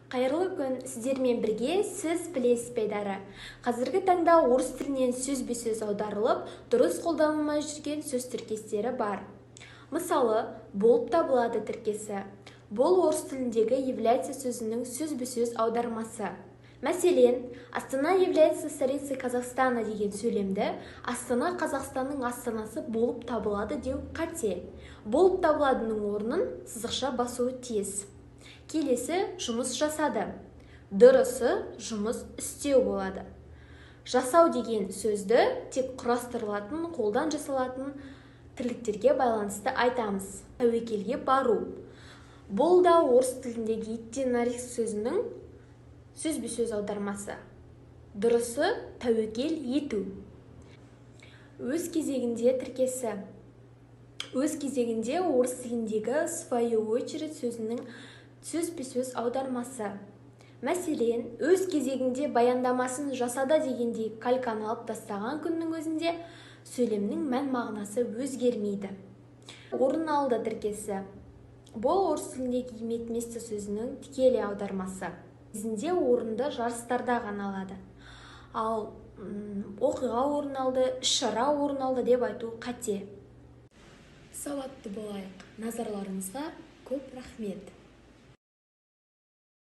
Қайырлы күн, сіздермен бірге сөз білесіз бейдары. Қазіргі таңда орыс тілінен сөзбе-сөз аударылып, дұрыс қолданылмай жүрген сөз тіркестері бар. Мысалы, болып табылады тіркесі. Бұл орыс тіліндегі является сөзінің сөзбе-сөз аудармасы. Мәселен, Астана является столицей Казахстана деген сөйлемді Астана Қазақстанның астанасы болып табылады деу қате. Болып табыладының орнын сызықша басуы тиіс. Келесі жұмыс жасады. Дұрысы жұмыс істеу болады. Жасау деген сөзді тек құрастырылатын, қолдан жасалатын тірліктерге байланысты айтамыз. Тәуекелге бару. Бұл да орыс тіліндегі идти на риск сөзінің сөзбе-сөз аудармасы. Дұрысы тәуекел ету. Өз кезегінде тіркесі. Өз кезегінде орыс тіліндегі в свою очередь сөзінің сөзбе-сөз аудармасы. Мәселен, өз кезегінде баяндамасын жасады дегендей кальканы алып тастаған күннің өзінде сөйлемнің мән мағынасы өзгермейді. Орын алды тіркесі. Бұл орыс тіліндегі иметь место сөзінің тікелей аудармасы. Кезінде орынды жарыстарда ғана алады. Ал оқиға орын алды, іс-шара орын алды деп айту қате. Сауатты болайық. Назарларыңызға көп рахмет.